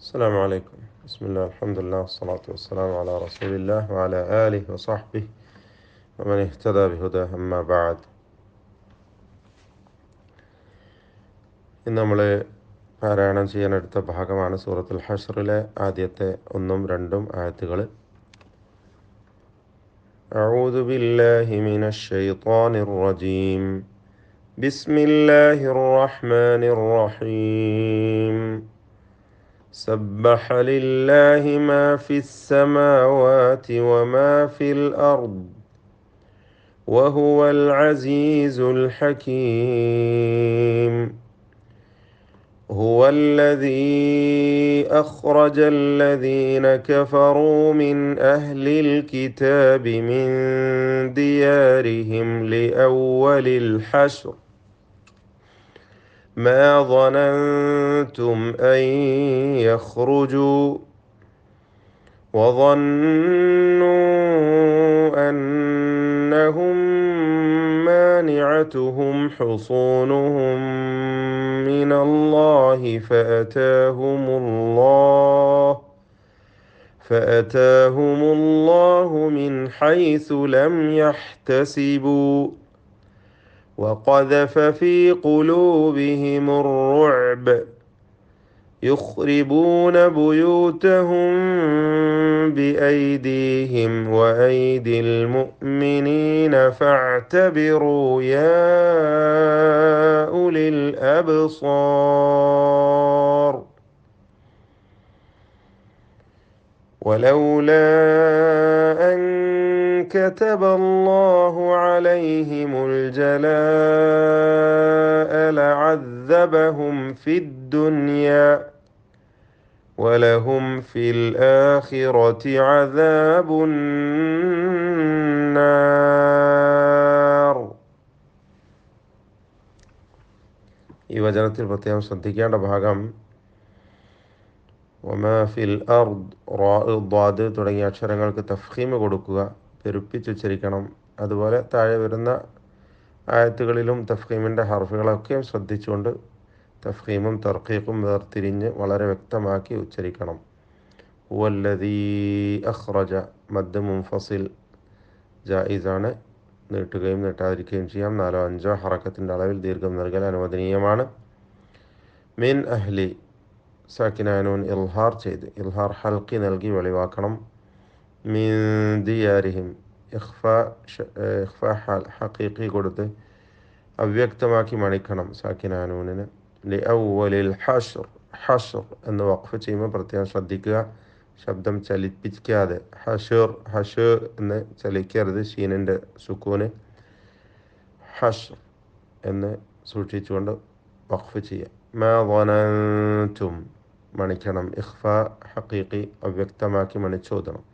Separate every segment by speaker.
Speaker 1: السلام عليكم. بسم الله، الحمد لله، والصلاة والسلام على رسول الله وعلى آله وصحبه ومن اهتدى بهداه. أما بعد. ഇന്ന് നമ്മൾ പാരായണം ചെയ്യാനെടുത്ത ഭാഗമാണ് സൂറത്തുൽ ഹശ്റിലെ ആദ്യത്തെ 1-2 ആയത്തുകൾ. أعوذ بالله من الشيطان الرجيم. بسم الله الرحمن الرحيم. سبح لله ما في السماوات وما في الأرض وهو العزيز الحكيم. هو الذي أخرج الذين كفروا من أهل الكتاب من ديارهم لأول الحشر ما ظننتم أن يخرجوا وظنوا أنهم مانعتهم حصونهم من الله فأتاهم الله من حيث لم يحتسبوا وقذف في قلوبهم الرعب يخربون بيوتهم بأيديهم وأيدي المؤمنين فاعتبروا يا أولي الأبصار. ولولا أن كتب الله عليهم الجلاء لعذبهم في الدنيا ولهم في الآخرة عذاب النار. ഈ വചനത്തിൽ പ്രത്യേകം ശ്രദ്ധിക്കേണ്ട ഭാഗം വമാ ഫിൽ അർദ്, റാ, ദ്വാദ് തുടങ്ങിയ അക്ഷരങ്ങൾക്ക് തഫ്ഖീം കൊടുക്കുക, പെരുപ്പിച്ചുച്ചരിക്കണം. അതുപോലെ താഴെ വരുന്ന ആയത്തുകളിലും തഫ്ഖീമിൻ്റെ ഹർഫുകളൊക്കെ ശ്രദ്ധിച്ചുകൊണ്ട് തഫ്ഖീമും തർഖീഖും വേർതിരിഞ്ഞ് വളരെ വ്യക്തമാക്കി ഉച്ചരിക്കണം. ഹുവല്ലദീ അഖ്റജ, മദ് മുൻഫസിൽ ജായിസാണ്, നീട്ടുകയും നീട്ടാതിരിക്കുകയും ചെയ്യാം. 4-5 ഹറക്കത്തിൻ്റെ അളവിൽ ദീർഘം നൽകൽ അനുവദനീയമാണ്. മിൻ അഹ്ലി, സാക്കിനാനൂൻ ഇൽഹാർ ചെയ്ത് ഇൽഹാർ ഹൽക്കി നൽകി വെളിവാക്കണം. മിൻ ദിയാരിഹിം, ഇഖ്ഫാ ഹഖീഖി കൊടുത്ത് അവ്യക്തമാക്കി മണിക്കണം സാക്കിനാനൂനിന്. ലി അവലിൽ ഹശ്ർ, ഹശ്ർ എന്ന് വഖഫ് ചെയ്യുമ്പോൾ പ്രത്യേകം ശ്രദ്ധിക്കുക, ശബ്ദം ചലിപ്പിക്കാതെ. ഹഷർ, ഹഷ് എന്ന് ചലിക്കരുത്, ഷീനിൻ്റെ സുക്കൂന്. ഹശ്ർ എന്ന് സൂക്ഷിച്ചുകൊണ്ട് വഖഫ് ചെയ്യുക. മാ വനൻതും മണിക്കണം, ഇഖ്ഫാ ഹഖീഖി അവ്യക്തമാക്കി മണിച്ചോദണം.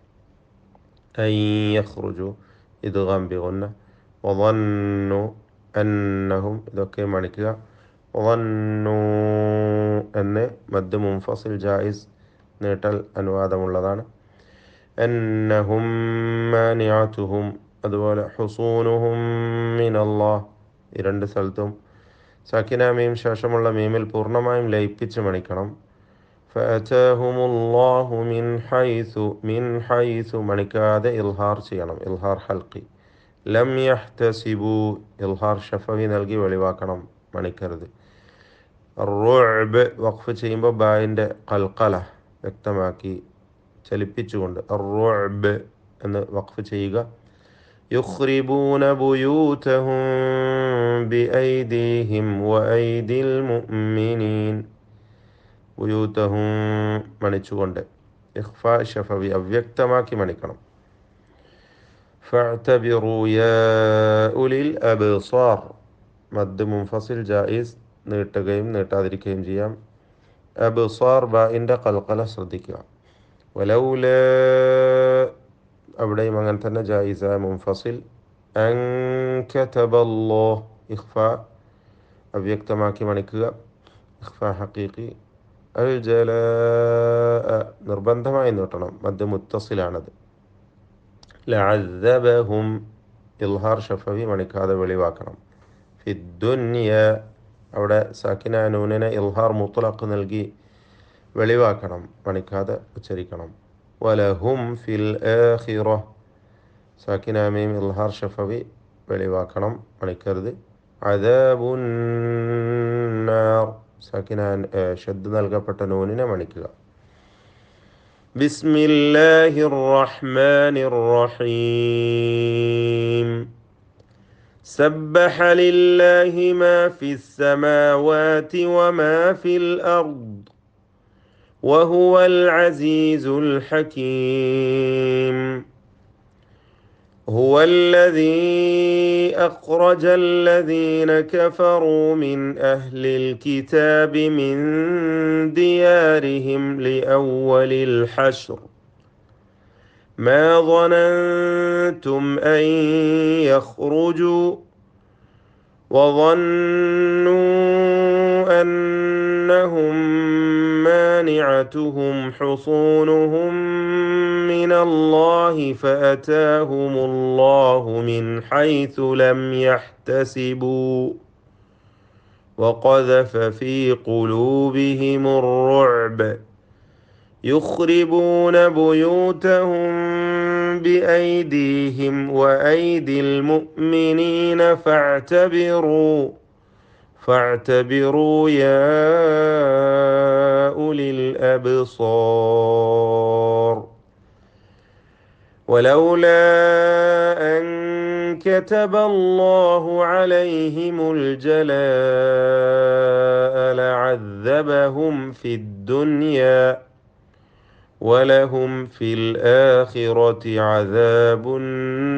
Speaker 1: അൻ യഖ്റുജു ഇദ്ഗാം ബിഗുന്ന. വظنوا അന്നഹും, ഇതൊക്കെ മണിക്കുക. വظنوا എന്ന് മദ് മുൻഫസിൽ ജായിസ്, നീട്ടൽ അനുവാദമുള്ളതാണ്. അന്നഹും മാനിഅതുഹും, അതുപോലെ ഹുസൂനുഹും മിനല്ലാഹ്, ഈ 2 സ്ഥലത്തും സാക്കിന മീം ശേഷമുള്ള മീമിൽ പൂർണ്ണമായും ലയിപ്പിച്ച് മണിക്കണം. ഫഅതാഹുമുല്ലാഹു മിൻ ഹൈസു മണിക്കാതെ ഇൽഹാർ ചെയ്യണം, ഇൽഹാർ ഹൽക്കി. ലം യഹ്തസിബു, ഇൽഹാർ ഷഫവി നൽകി വെളിവാക്കണം, മണിക്കരുത്. റുഅബ് വഖഫ് ചെയ്യുമ്പോൾ ബായിൻ്റെ ഖൽഖല വ്യക്തമാക്കി ചലിപ്പിച്ചുകൊണ്ട് റുഅബ് എന്ന് വഖഫ് ചെയ്യുക. യുഖ്രിബൂന ബുയൂതഹും ബിഐദീഹിം വഅയ്ദിൽ മുഅ്മിനീൻ, ബുയൂതഹും മണിച്ചുകൊണ്ട് ഇഖ്ഫാ ഷഫവി അവ്യക്തമാക്കി മണിക്കണം. ഫഅ്തബിറൂ യാ ഉലിൽ അബ്സാർ, മദ് മുൻഫസിൽ ജായിസ്, നീട്ടുകയും നീട്ടാതിരിക്കുകയും ചെയ്യാം. അബ്സാർ ബാഇൻ്റെ ഖൽഖല ശ്രദ്ധിക്കുക. വലൗല, അവിടെയും അങ്ങനെ തന്നെ ജായിസ മുൻഫസിൽ. അൻ കതബല്ലാഹ്, ഇഖ്ഫാ അവ്യക്തമാക്കി മണിക്കുക, ഇഖ്ഫാ ഹഖീഖി. അൽ ജലാഅ നിർബന്ധമായി നീട്ടണം, മദ് മുത്തസിലാണത്. ലഅദ്ദബഹും, ഇൽഹാർ ഷഫവി മണിക്കാതെ വെളിവാക്കണം. ഫിദ്ദുന്യ, അവിടെ സാക്കിന നൂനിനെ ഇൽഹാർ മുത്ലഖ് നൽകി വെളിവാക്കണം, മണിക്കാതെ ഉച്ചരിക്കണം. വലഹും ഫിൽ ആഖിറ, സാക്കിന മീം ഇൽഹാർ ഷഫവി, വെളിവാക്കണം, മണിക്കരുത്. അദാബുന്നാർ, സാക്കിന ഷദ് നൽകപ്പെട്ട നൂനിനെ മണിക്കുക. ബിസ്മില്ലാഹിർ റഹ്മാനിർ റഹീം. سبح لله ما في السماوات وما في الأرض وهو العزيز الحكيم. هو الذي أخرج الذين كفروا من أهل الكتاب من ديارهم لأول الحشر ما ظننتم أن يخرجوا وظنوا أنهم مانعتهم حصونهم من الله فأتاهم الله من حيث لم يحتسبوا وقذف في قلوبهم الرعب يخربون بيوتهم بأيديهم وأيدي المؤمنين فاعتبروا يا أولي الأبصار. ولولا أن كتب الله عليهم الجلاء لعذبهم في الدنيا ولهم في الآخرة عذاب النار.